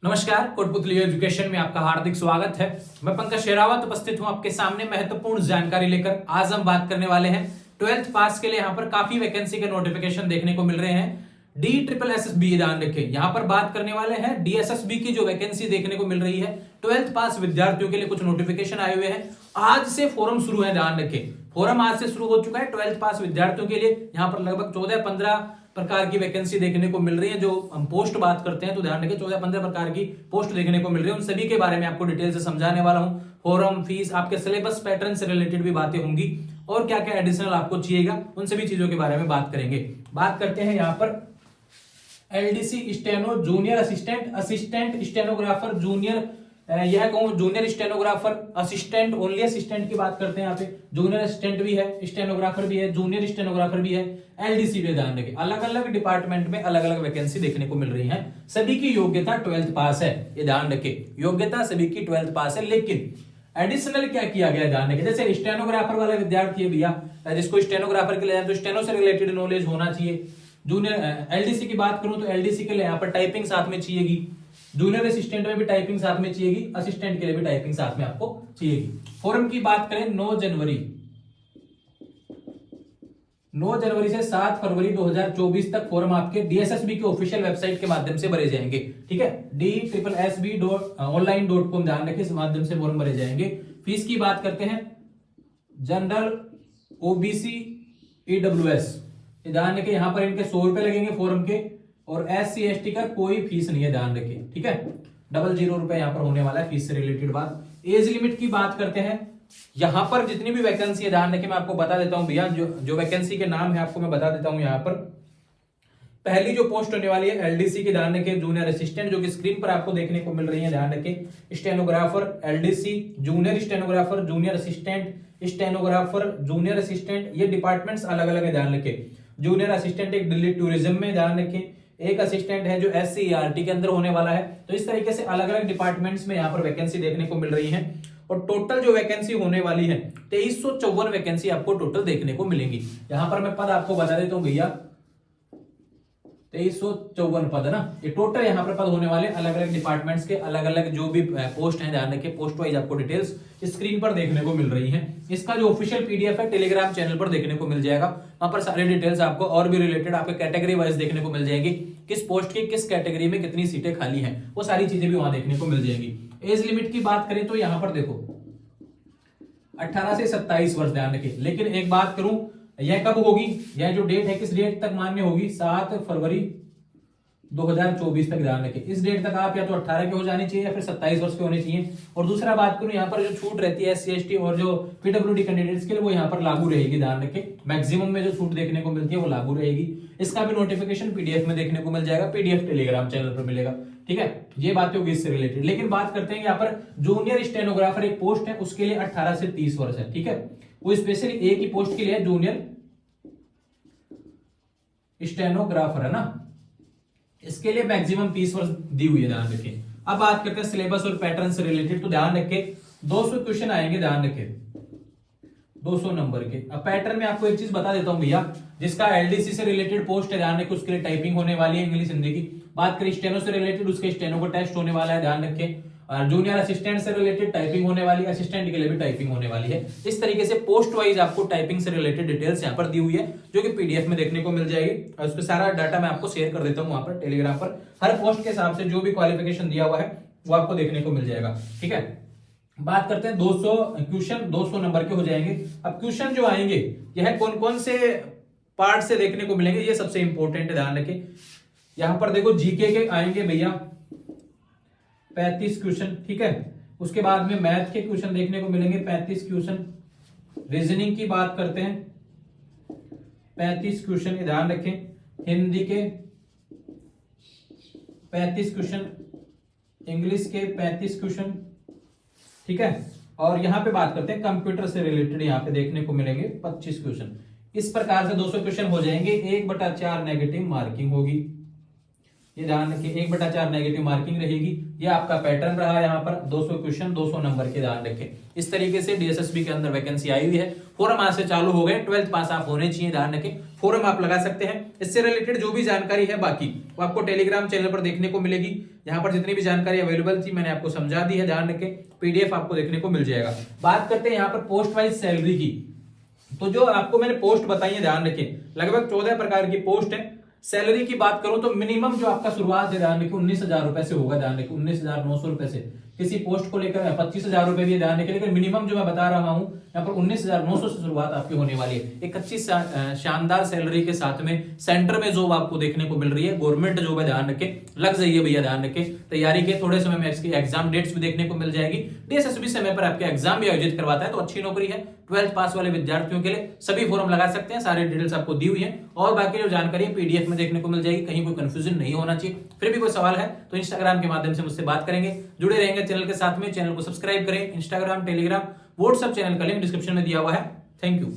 नमस्कार, कोटपुतली एजुकेशन में आपका हार्दिक स्वागत है। मैं पंकज शेरावत उपस्थित हूं आपके सामने महत्वपूर्ण जानकारी लेकर। आज हम बात करने वाले हैं 12th पास के लिए यहाँ पर काफी वैकेंसी के नोटिफिकेशन देखने को मिल रहे हैं। DSSB ध्यान रखें, यहाँ पर बात करने वाले हैं DSSB की जो वैकेंसी देखने को मिल रही है 12th पास विद्यार्थियों के लिए कुछ नोटिफिकेशन आए हुए हैं। आज से फोरम शुरू है, ध्यान रखें, फोरम आज से शुरू हो चुका है 12th पास विद्यार्थियों के लिए। यहाँ पर लगभग 14-15 प्रकार की वैकेंसी देखने को मिल रही है। जो हम पोस्ट बात करते हैं तो ध्यान रखें 14-15 प्रकार की पोस्ट देखने को मिल रही है। उन सभी के बारे में आपको डिटेल से समझाने वाला हूं। फॉर्म, फीस, आपके सिलेबस पैटर्न से रिलेटेड भी बातें होंगी और क्या क्या एडिशनल आपको चाहिएगा, उन सभी चीजों के बारे में बात करेंगे। बात करते हैं यहाँ पर LDC steno, junior assistant, assistant stenographer, junior यह कहूं junior stenographer, assistant, only assistant की बात करते हैं। यहाँ पे जूनियर असिस्टेंट भी है, स्टेनोग्राफर भी है, जूनियर स्टेनोग्राफर भी है, LDC भी। ध्यान रखें, अलग अलग डिपार्टमेंट में अलग अलग वैकेंसी देखने को मिल रही है। सभी की योग्यता 12th पास है, ये ध्यान रखें, योग्यता सभी की 12th पास है। लेकिन एडिशनल क्या किया गया, ध्यान रखें, जैसे स्टेनोग्राफर वाले विद्यार्थी है भैया, जिसको स्टेनोग्राफर के लिए तो स्टेनो से रिलेटेड नॉलेज होना चाहिए। जूनियर LDC की बात करूं तो LDC के लिए यहाँ पर टाइपिंग साथ में चाहिएगी। जूनियर असिस्टेंट में भी टाइपिंग साथ में चाहिएगी, असिस्टेंट के लिए भी टाइपिंग साथ में आपको चाहिएगी। फॉर्म की बात करें 9 जनवरी से 7 फरवरी 2024 तक फॉर्म आपके DSSB के ऑफिशियल वेबसाइट के माध्यम से भरे जाएंगे। ठीक है, DSSB.online.com, ध्यान रखें, इस माध्यम से फॉर्म भरे जाएंगे। फीस की बात करते हैं, जनरल, OBC, EWS, ध्यान रखें, यहां पर इनके 100 रुपए लगेंगे फॉर्म के, और SC ST का कोई फीस नहीं है, ध्यान रखिए। ठीक है, 00 रुपए यहां पर होने वाला है फीस से रिलेटेड बात। एज लिमिट की बात करते हैं, यहां पर जितनी भी वैकेंसी है ध्यान रखिए, मैं आपको बता देता हूं भैया, जो वैकेंसी के नाम है आपको मैं बता देता हूं। यहां पर पहली जो पोस्ट होने वाली है LDC की, ध्यान रखिए, जूनियर असिस्टेंट, जो कि स्क्रीन पर आपको देखने को मिल रही है, ध्यान रखिए। Stenographer LDC, junior stenographer, junior assistant, stenographer, junior assistant, ये डिपार्टमेंट्स अलग अलग है, ध्यान रखिए। जूनियर असिस्टेंट एक दिल्ली टूरिज्म में, ध्यान रखिए, एक असिस्टेंट है जो SCERT के अंदर होने वाला है। तो इस तरीके से अलग अलग डिपार्टमेंट्स में यहाँ पर वैकेंसी देखने को मिल रही है। और टोटल जो वैकेंसी होने वाली है 2354 वैकेंसी आपको टोटल देखने को मिलेंगी। यहां पर मैं पद आपको बता देता हूं भैया, 2354 पद है ना, ये टोटल यहाँ पर पद होने वाले अलग अलग डिपार्टमेंट्स के, अलग अलग जो भी पोस्ट हैं, ध्यान रखिए, पोस्ट वाइज आपको डिटेल्स स्क्रीन पर देखने को मिल रही हैं। इसका जो ऑफिशियल PDF है टेलीग्राम चैनल पर देखने को मिल जाएगा। वहां पर सारी डिटेल्स आपको और भी रिलेटेड आपके कैटेगरी वाइज देखने को मिल जाएगी, किस पोस्ट की किस कैटेगरी में कितनी सीटें खाली हैं, वो सारी चीजें भी वहां देखने को मिल जाएंगी। एज लिमिट की बात करें तो यहाँ पर देखो 18 से 27 वर्ष, ध्यान रखिए। लेकिन एक बात करूं, यह कब होगी, यह जो डेट है किस डेट तक मान्य होगी, 7 फरवरी 2024 तक, ध्यान रखिए। इस डेट तक आप या तो 18 के हो जानी चाहिए या फिर 27 वर्ष के होने चाहिए। और दूसरा बात करूं, यहाँ पर जो छूट रहती है SC ST और जो PWD कैंडिडेट्स के लिए, वो यहाँ पर लागू रहेगी, ध्यान रखिए। मैक्सिमम में जो छूट देखने को मिलती है वो लागू रहेगी। इसका भी नोटिफिकेशन PDF में देखने को मिल जाएगा, PDF टेलीग्राम चैनल पर मिलेगा। ठीक है, ये बातें होगी इससे रिलेटेड। लेकिन बात करते हैं यहाँ पर जूनियर स्टेनोग्राफर एक पोस्ट है, उसके लिए 18 से 30 वर्ष है। ठीक है, वो स्पेशली एक ही पोस्ट के लिए जूनियर स्टेनोग्राफर है ना, इसके लिए मैक्सिमम 30 वर्ष दी हुई है, ध्यान रखिए। अब बात करते हैं सिलेबस और पैटर्न से रिलेटेड, तो ध्यान रखिए 200 क्वेश्चन आएंगे, ध्यान रखिए, 200 नंबर के। अब पैटर्न में आपको एक चीज बता देता हूं भैया, जिसका LDC से रिलेटेड पोस्ट है, ध्यान रखिए, उसके लिए टाइपिंग होने वाली है, इंग्लिश हिंदी की। बात करें स्टेनो से रिलेटेड, उसके स्टेनो का टेस्ट होने वाला है, ध्यान रखिए। जूनियर असिस्टेंट से रिलेटेड टाइपिंग होने वाली है, असिस्टेंट के लिए भी टाइपिंग होने वाली है। इस तरीके से पोस्ट वाइज आपको टाइपिंग से रिलेटेड डिटेल्स यहाँ पर दी हुई है, जो कि PDF में देखने को मिल जाएगी। और उसका सारा डाटा मैं आपको शेयर कर देता हूँ वहां पर टेलीग्राम पर। हर पोस्ट के हिसाब से जो भी क्वालिफिकेशन दिया हुआ है वो आपको देखने को मिल जाएगा। ठीक है, बात करते हैं 200 क्वेश्चन 200 नंबर के हो जाएंगे। अब क्वेश्चन जो आएंगे यह कौन कौन से पार्ट से देखने को मिलेंगे, ये सबसे इंपॉर्टेंट है, ध्यान रखें। यहां पर देखो GK के आएंगे भैया 35 क्वेश्चन। ठीक है, उसके बाद में मैथ के क्वेश्चन देखने को मिलेंगे 35 क्वेश्चन। रीजनिंग की बात करते हैं 35 क्वेश्चन, ध्यान रखें। हिंदी के 35 क्वेश्चन, इंग्लिश के 35 क्वेश्चन। ठीक है, और यहां पे बात करते हैं कंप्यूटर से रिलेटेड, यहां पे देखने को मिलेंगे 25 क्वेश्चन। इस प्रकार से 200 क्वेश्चन हो जाएंगे। 1/4 नेगेटिव मार्किंग होगी। ये ध्यान रखिए 1/4 नेगेटिव मार्किंग रहेगी। ये आपका पैटर्न रहा यहाँ पर 200 क्वेश्चन 200 नंबर के, ध्यान रखें। इस तरीके से डीएसएसबी के अंदर वैकेंसी आई हुई है। फोरम आज से चालू हो गए, 12th पास आप होने चाहिए, ध्यान रखें। फोरम आप लगा सकते हैं। इससे रिलेटेड जो भी जानकारी है बाकी वो आपको टेलीग्राम चैनल पर देखने को मिलेगी। यहाँ पर जितनी भी जानकारी अवेलेबल थी मैंने आपको समझा दी है, ध्यान रखें। पीडीएफ आपको देखने को मिल जाएगा। बात करते हैं यहाँ पर पोस्ट वाइज सैलरी की। तो जो आपको मैंने पोस्ट बताई है, ध्यान रखें, लगभग 14 प्रकार की पोस्ट है। सैलरी की बात करूं तो मिनिमम जो आपका शुरुआत है, ध्यान रखिए, 19,000 रुपए से होगा, ध्यान रखिए, 19,900 रुपए से। किसी पोस्ट को लेकर 25,000 रुपए भी, ध्यान रखिए, लेकिन मिनिमम जो मैं बता रहा हूं यहाँ पर 19,900 से शुरुआत आपकी होने वाली है। एक अच्छी शानदार सैलरी के साथ में सेंटर में जॉब आपको देखने को मिल रही है, गवर्नमेंट जॉब है, ध्यान रखें। लग जाइए भैया, ध्यान रखें, तैयारी के थोड़े समय में इसकी एग्जाम डेट्स भी देखने को मिल जाएगी। डीएसएसबी समय पर आपके एग्जाम भी आयोजित करवाता है, तो अच्छी नौकरी है। 12th पास वाले विद्यार्थियों के लिए सभी फॉर्म लगा सकते हैं, सारी डिटेल्स आपको दी हुई है और बाकी जो जानकारी है पीडीएफ में देखने को मिल जाएगी। कहीं कोई कंफ्यूजन नहीं होना चाहिए। फिर भी कोई सवाल है तो इंस्टाग्राम के माध्यम से मुझसे बात करेंगे। जुड़े रहेंगे चैनल के साथ में। चैनल को सब्सक्राइब करें। इंस्टाग्राम, टेलीग्राम, व्हाट्सएप चैनल का लिंक डिस्क्रिप्शन में दिया हुआ है। Thank you.